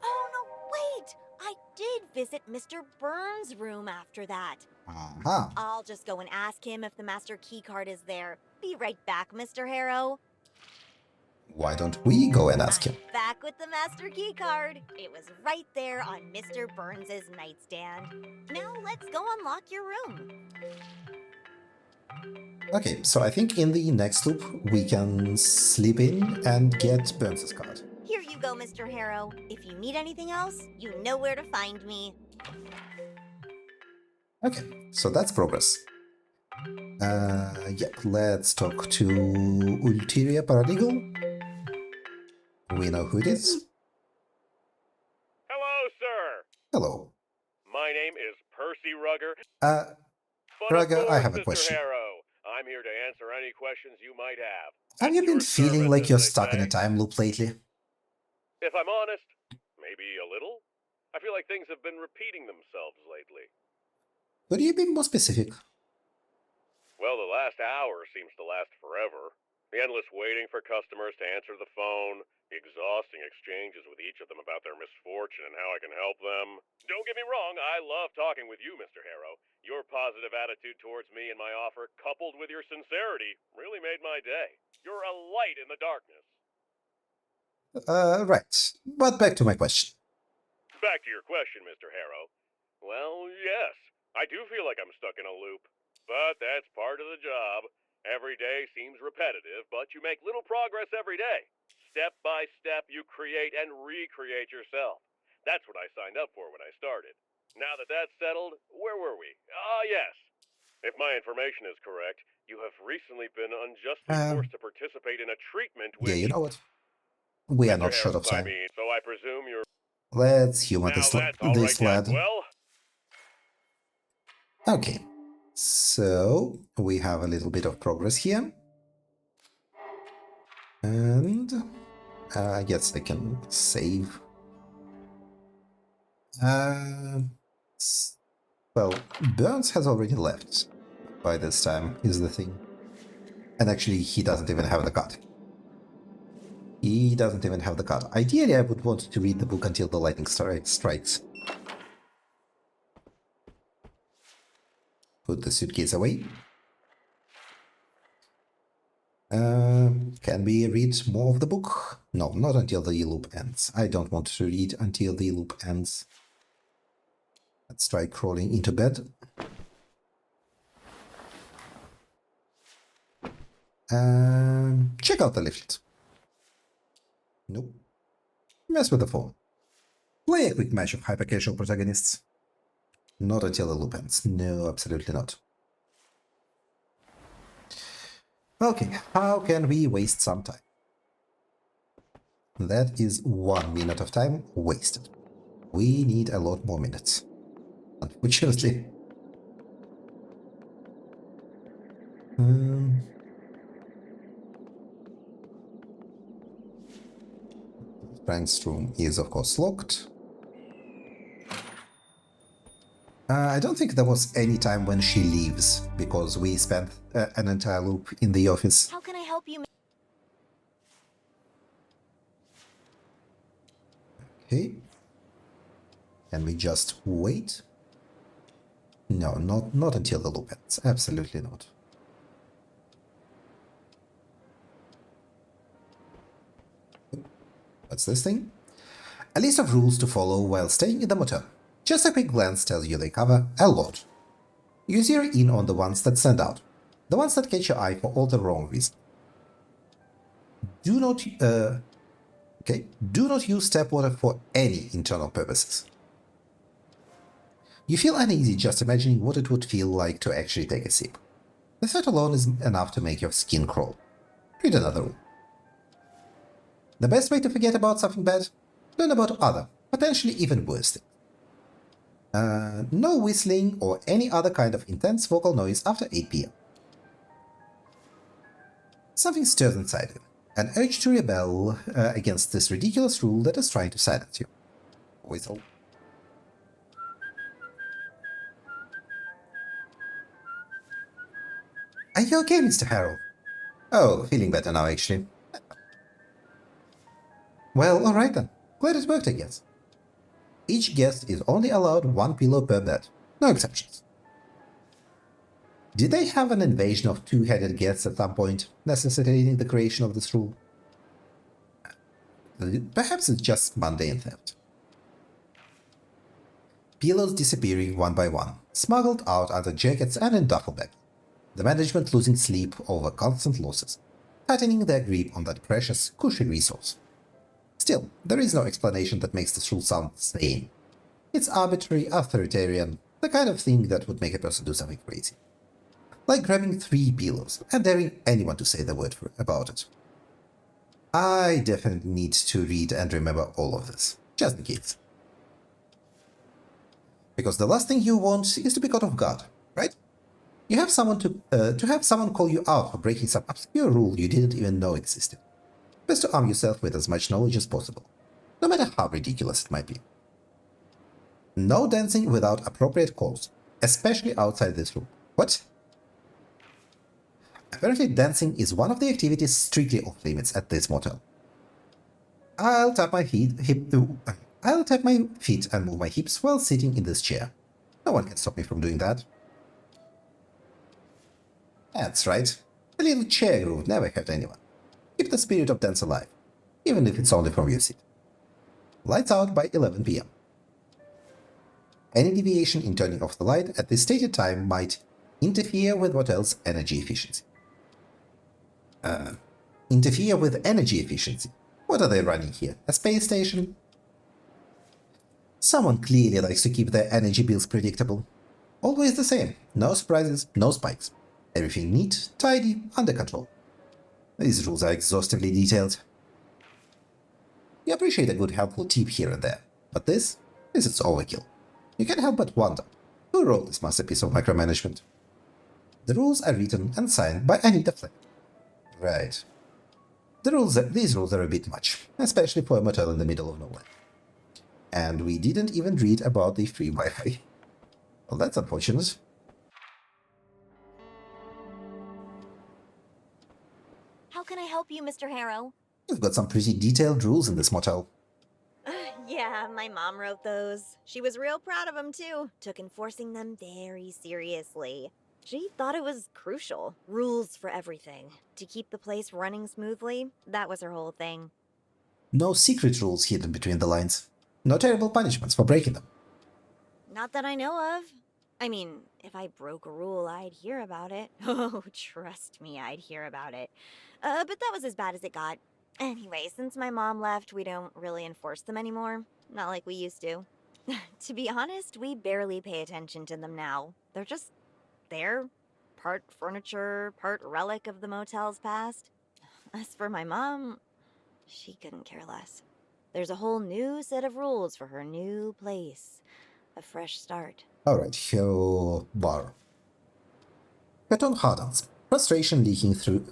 Speaker 3: Oh, no, wait! I did visit Mr. Burns' room after that.
Speaker 1: Aha.
Speaker 3: I'll just go and ask him if the master keycard is there. Be right back, Mr. Harrow.
Speaker 1: Why don't we go and ask him?
Speaker 3: I'm back with the master keycard. It was right there on Mr. Burns' nightstand. Now let's go unlock your room.
Speaker 1: Okay, so I think in the next loop we can slip in and get Burns' card.
Speaker 3: Here you go, Mr. Harrow. If you need anything else, you know where to find me.
Speaker 1: Okay, so that's progress. Yep, let's talk to Ulterior Paralegal. We know who it is.
Speaker 4: Hello, sir.
Speaker 1: Hello.
Speaker 4: My name is Percy Rugger.
Speaker 1: Uh,
Speaker 4: But
Speaker 1: Rugger,
Speaker 4: of
Speaker 1: I
Speaker 4: course,
Speaker 1: have a
Speaker 4: Mr.
Speaker 1: question.
Speaker 4: Harrow, I'm here to answer any questions you might have.
Speaker 1: Have you
Speaker 4: At
Speaker 1: been
Speaker 4: your
Speaker 1: feeling
Speaker 4: service,
Speaker 1: like
Speaker 4: as
Speaker 1: you're
Speaker 4: they
Speaker 1: stuck in a
Speaker 4: say.
Speaker 1: time loop lately?
Speaker 4: If I'm honest, maybe a little. I feel like things have been repeating themselves lately.
Speaker 1: Could you be more specific?
Speaker 4: Well, the last hour seems to last forever. The endless waiting for customers to answer the phone, the exhausting exchanges with each of them about their misfortune and how I can help them. Don't get me wrong, I love talking with you, Mr. Harrow. Your positive attitude towards me and my offer, coupled with your sincerity, really made my day. You're a light in the darkness.
Speaker 1: Right. But back to my question.
Speaker 4: Back to your question, Mr. Harrow. Well, yes, I do feel like I'm stuck in a loop. But that's part of the job. Every day seems repetitive, but you make little progress every day. Step by step, you create and recreate yourself. That's what I signed up for when I started. Now that that's settled, where were we? Ah, yes. If my information is correct, you have recently been unjustly forced to participate in a treatment which...
Speaker 1: Yeah, you know what? We are
Speaker 4: Mr.
Speaker 1: not short
Speaker 4: Harris,
Speaker 1: of time.
Speaker 4: so I presume you're...
Speaker 1: Let's humor
Speaker 4: Now
Speaker 1: this,
Speaker 4: that's all
Speaker 1: this
Speaker 4: right,
Speaker 1: lad.
Speaker 4: Well,
Speaker 1: Okay, so we have a little bit of progress here. And I guess I can save. Well, Burns has already left by this time, is the thing. And actually, he doesn't even have the card. He doesn't even have the card. Ideally, I would want to read the book until the lightning strikes. Put the suitcase away. Can we read more of the book? No, not until the loop ends. I don't want to read until the loop ends. Let's try crawling into bed. Check out the lift. Nope. Mess with the phone. Play a quick match of hyper-casual protagonists. Not until the loop ends. No, absolutely not. Okay, how can we waste some time? That is 1 minute of time wasted. We need a lot more minutes. Unfortunately. Frank's room is of course locked. I don't think there was any time when she leaves, because we spent an entire loop in the office.
Speaker 3: How can I help you?
Speaker 1: Okay. Can we just wait? No, not until the loop ends. Absolutely not. What's this thing? A list of rules to follow while staying in the motel. Just a quick glance tells you they cover a lot. You zero in on the ones that stand out, the ones that catch your eye for all the wrong reasons. Do not use tap water for any internal purposes. You feel uneasy just imagining what it would feel like to actually take a sip. The thought alone is enough to make your skin crawl. Read another rule. The best way to forget about something bad? Learn about other, potentially even worse things. No whistling or any other kind of intense vocal noise after 8 p.m. Something stirs inside you, an urge to rebel against this ridiculous rule that is trying to silence you. Whistle. Are you okay, Mr. Harrell? Oh, feeling better now, actually. Well, alright then. Glad it worked, I guess. Each guest is only allowed 1 pillow per bed. No exceptions. Did they have an invasion of two-headed guests at some point, necessitating the creation of this rule? Perhaps it's just mundane theft. Pillows disappearing one by one, smuggled out under jackets and in duffel bags. The management losing sleep over constant losses, tightening their grip on that precious, cushy resource. Still, there is no explanation that makes this rule sound sane. It's arbitrary, authoritarian, the kind of thing that would make a person do something crazy. Like grabbing 3 pillows and daring anyone to say the word about it. I definitely need to read and remember all of this, just in case. Because the last thing you want is to be caught off guard, right? You have someone to have someone call you out for breaking some obscure rule you didn't even know existed. Best to arm yourself with as much knowledge as possible, no matter how ridiculous it might be. No dancing without appropriate cause, especially outside this room. What? Apparently dancing is one of the activities strictly off limits at this motel. I'll tap my feet and move my hips while sitting in this chair. No one can stop me from doing that. That's right. A little chair groove never hurt anyone. Keep the spirit of dance alive, even if it's only from your seat. Lights out by 11 p.m. Any deviation in turning off the light at the stated time might interfere with motel's energy efficiency. Interfere with energy efficiency? What are they running here? A space station? Someone clearly likes to keep their energy bills predictable. Always the same. No surprises, no spikes. Everything neat, tidy, under control. These rules are exhaustively detailed. You appreciate a good helpful tip here and there, but this is its overkill. You can't help but wonder, who wrote this masterpiece of micromanagement? The rules are written and signed by Anita Flynn. Right. These rules are a bit much, especially for a motel in the middle of nowhere. And we didn't even read about the free Wi-Fi. Well, that's unfortunate.
Speaker 3: How can I help you, Mr. Harrow?
Speaker 1: You've got some pretty detailed rules in this motel.
Speaker 3: Yeah, my mom wrote those. She was real proud of them, too. Took enforcing them very seriously. She thought it was crucial. Rules for everything. To keep the place running smoothly, that was her whole thing.
Speaker 1: No secret rules hidden between the lines. No terrible punishments for breaking them.
Speaker 3: Not that I know of. I mean, if I broke a rule, I'd hear about it. Oh, trust me, I'd hear about it. But that was as bad as it got. Anyway, since my mom left, we don't really enforce them anymore. Not like we used to. To be honest, we barely pay attention to them now. They're just there, part furniture, part relic of the motel's past. As for my mom, she couldn't care less. There's a whole new set of rules for her new place. A fresh start.
Speaker 1: Alright, her bar. Her tone hardens, frustration leaking through,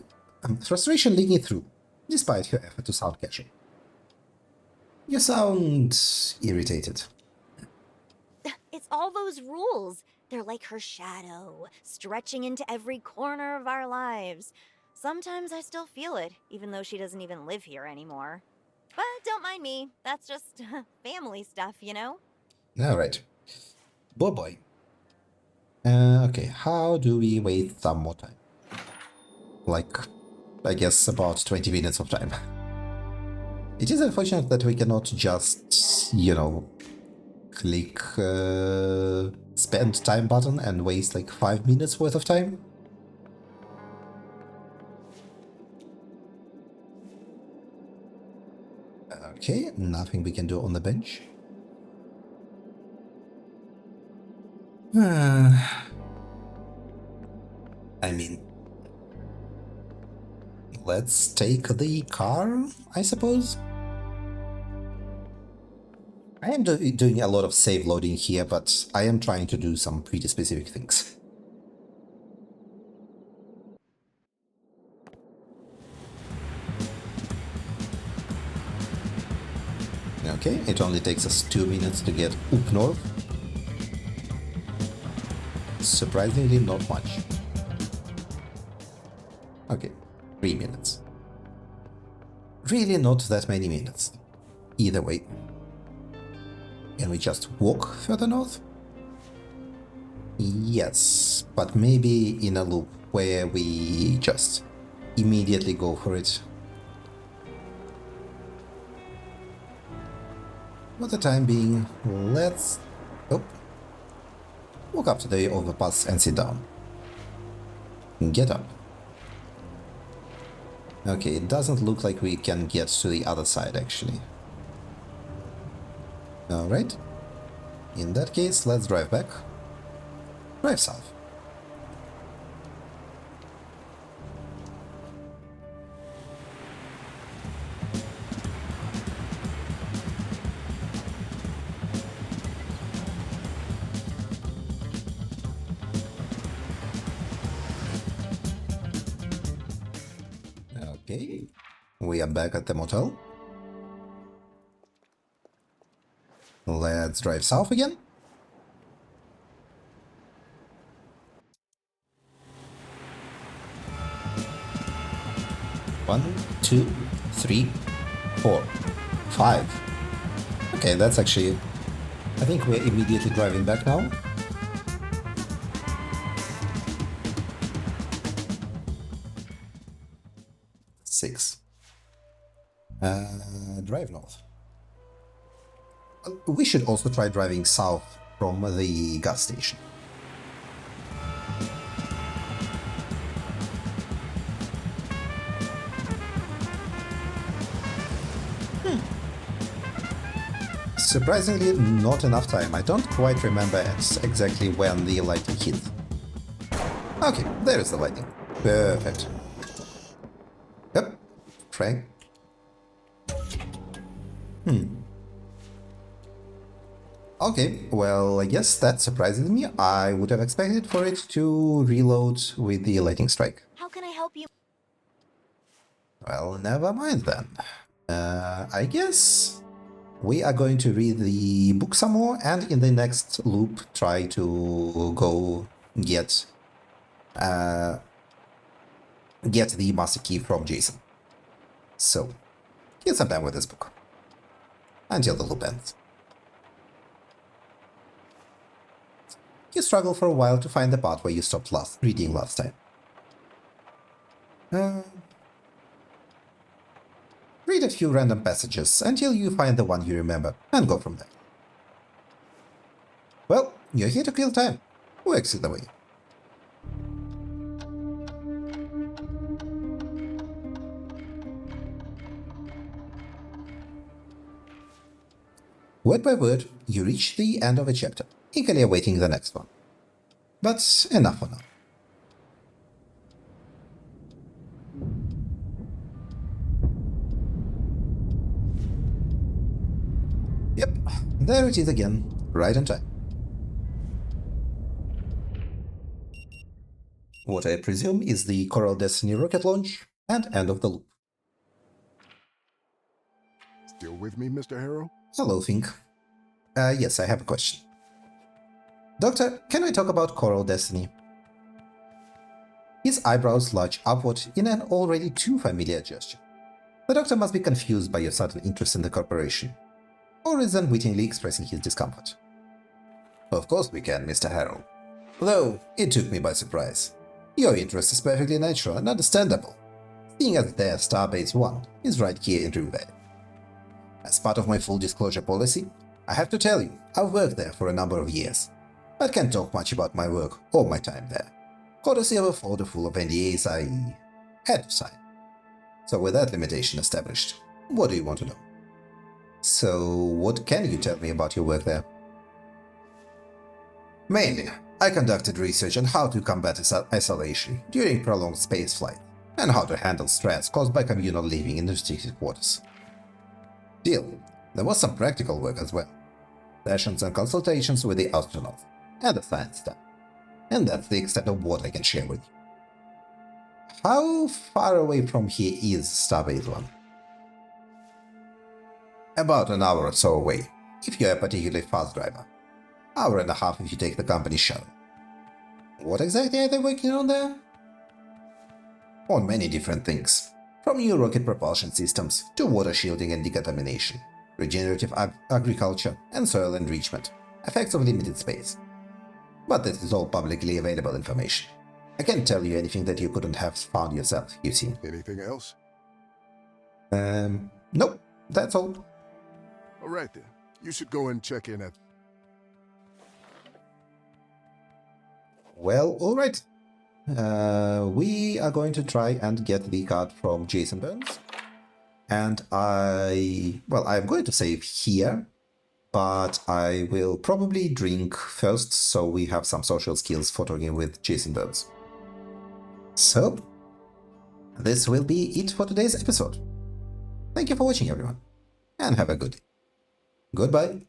Speaker 1: despite her effort to sound casual. You sound irritated.
Speaker 3: It's all those rules. They're like her shadow, stretching into every corner of our lives. Sometimes I still feel it, even though she doesn't even live here anymore. But don't mind me. That's just family stuff, you know?
Speaker 1: Alright. Boy. Okay, how do we wait some more time? Like, I guess about 20 minutes of time. It is unfortunate that we cannot just, you know, click spend time button and waste like 5 minutes worth of time. Okay, nothing we can do on the bench. I mean, let's take the car, I suppose. I am doing a lot of save loading here, but I am trying to do some pretty specific things. Okay, it only takes us 2 minutes to get up north. Surprisingly, not much. Okay, 3 minutes. Really not that many minutes. Either way. Can we just walk further north? Yes, but maybe in a loop where we just immediately go for it. For the time being, let's walk up to the overpass and sit down. Get up. Okay, it doesn't look like we can get to the other side actually. Alright. In that case, let's drive back. Drive south. Okay, we are back at the motel. Let's drive south again. One, two, three, 4, 5. Okay, that's actually... I think we're immediately driving back now. Six. Drive north. We should also try driving south from the gas station. Surprisingly, not enough time. I don't quite remember exactly when the lightning hit. Okay, there is the lightning. Perfect. Yep. Frank. Okay, well, I guess that surprises me. I would have expected for it to reload with the lightning strike.
Speaker 3: How can I help you?
Speaker 1: Well, never mind then. I guess we are going to read the book some more, and in the next loop try to go get the master key from Jason. So, here's some time with this book. Until the loop ends. You struggle for a while to find the part where you stopped reading last time. Read a few random passages until you find the one you remember, and go from there. Well, you're here to kill time. Works either way. Word by word, you reach the end of a chapter, eagerly awaiting the next one. But enough for now. There it is again, right on time. What I presume is the Coral Destiny rocket launch and end of the loop.
Speaker 5: Still with me, Mr. Harrow?
Speaker 1: Hello, Fink. Yes, I have a question. Doctor, can we talk about Coral Destiny? His eyebrows lurch upward in an already too familiar gesture. The doctor must be confused by your sudden interest in the corporation, or is unwittingly expressing his discomfort. Of course we can, Mr. Harrow. Though, it took me by surprise. Your interest is perfectly natural and understandable, seeing as their Starbase 1 is right here in Drew Valley. As part of my full disclosure policy, I have to tell you, I've worked there for a number of years, but can't talk much about my work or my time there, courtesy of a folder full of NDAs I had to sign. So with that limitation established, what do you want to know? So, what can you tell me about your work there? Mainly, I conducted research on how to combat isolation during prolonged spaceflight, and how to handle stress caused by communal living in restricted quarters. Still, there was some practical work as well. Sessions and consultations with the astronauts and the science staff. And that's the extent of what I can share with you. How far away from here is Starbase 1? About an hour or so away, if you're a particularly fast driver. Hour and a half if you take the company shuttle. What exactly are they working on there? On many different things. From new rocket propulsion systems to water shielding and decontamination, regenerative agriculture and soil enrichment, effects of limited space. But this is all publicly available information. I can't tell you anything that you couldn't have found yourself, you see.
Speaker 5: Anything else?
Speaker 1: Nope, that's all.
Speaker 5: All right then. You should go and check in at...
Speaker 1: Well, alright. We are going to try and get the card from Jason Burns. And I'm going to save here, but I will probably drink first, so we have some social skills for talking with Jason Burns. So, this will be it for today's episode. Thank you for watching, everyone, and have a good day. Goodbye.